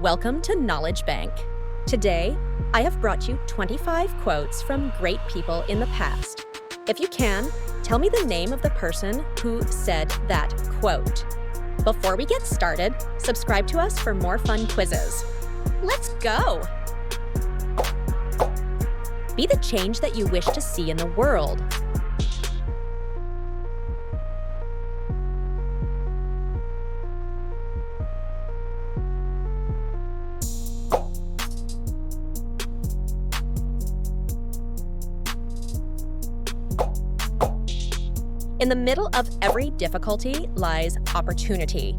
Welcome to Knowledge Bank. Today, I have brought you 25 quotes from great people in the past. If you can, tell me the name of the person who said that quote. Before we get started, subscribe to us for more fun quizzes. Let's go! Be the change that you wish to see in the world. In the middle of every difficulty lies opportunity.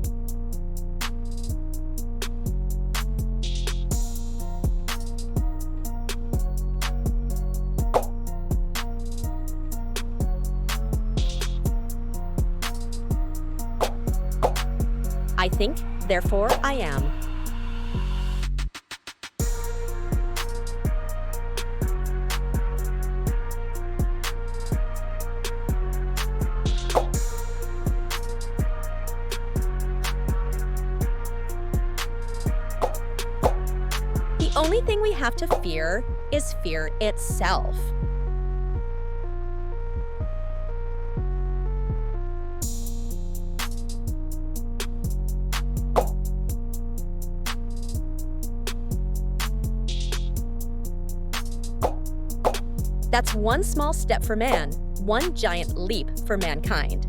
I think, therefore I am. The only thing we have to fear is fear itself. That's one small step for man, one giant leap for mankind.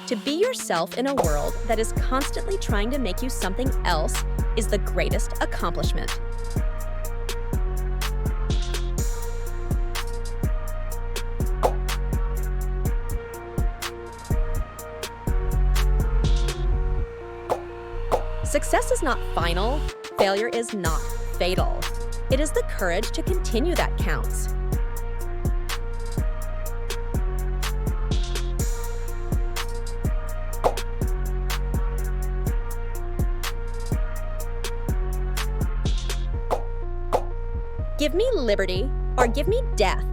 To be yourself in a world that is constantly trying to make you something else is the greatest accomplishment. Success is not final, failure is not fatal. It is the courage to continue that counts. Give me liberty or give me death.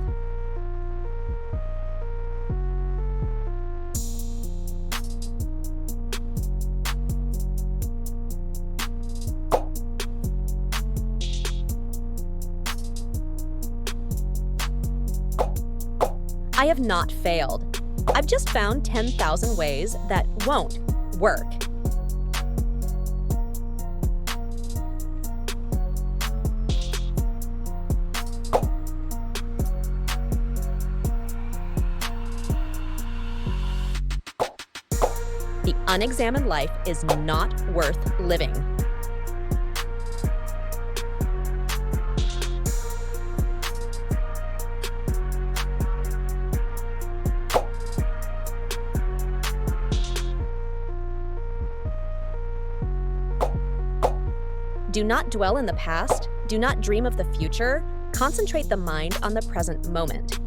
I have not failed. I've just found 10,000 ways that won't work. The unexamined life is not worth living. Do not dwell in the past, do not dream of the future, concentrate the mind on the present moment.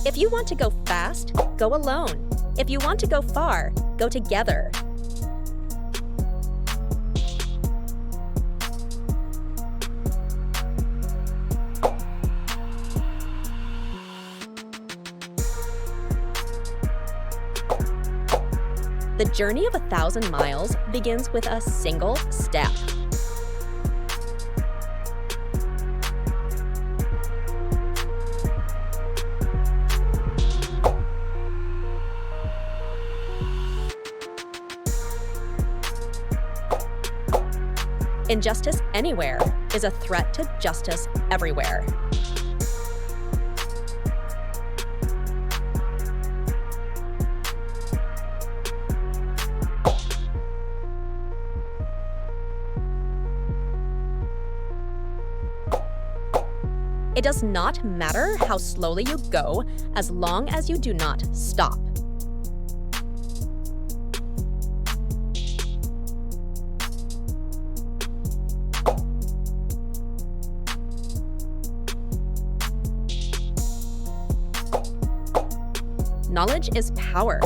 If you want to go fast, go alone. If you want to go far, go together. The journey of 1,000 miles begins with a single step. Injustice anywhere is a threat to justice everywhere. It does not matter how slowly you go as long as you do not stop. Knowledge is power.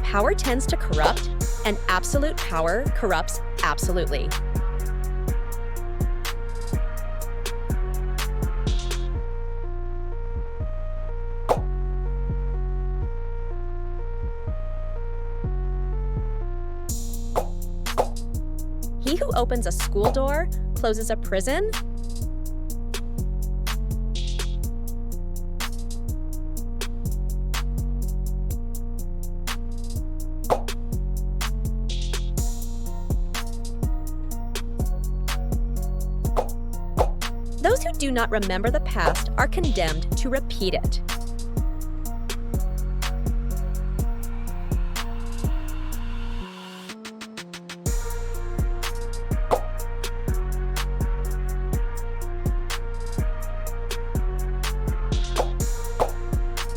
Power tends to corrupt, and absolute power corrupts absolutely. He who opens a school door closes a prison. Those who do not remember the past are condemned to repeat it.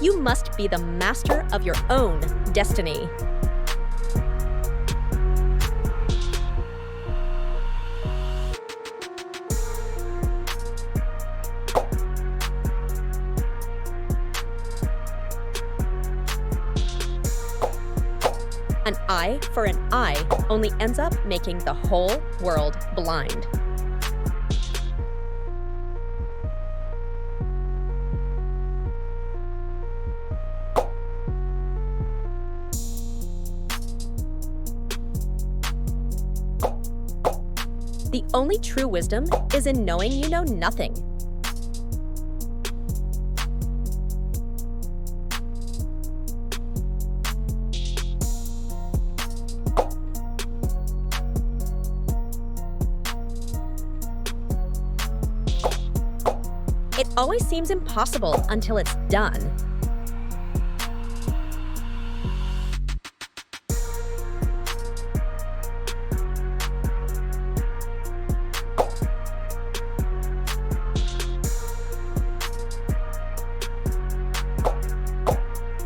You must be the master of your own destiny. An eye for an eye only ends up making the whole world blind. The only true wisdom is in knowing you know nothing. It always seems impossible until it's done.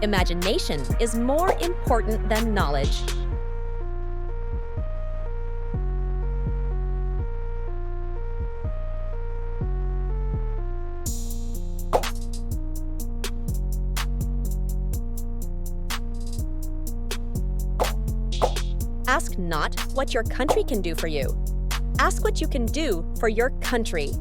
Imagination is more important than knowledge. Ask not what your country can do for you. Ask what you can do for your country.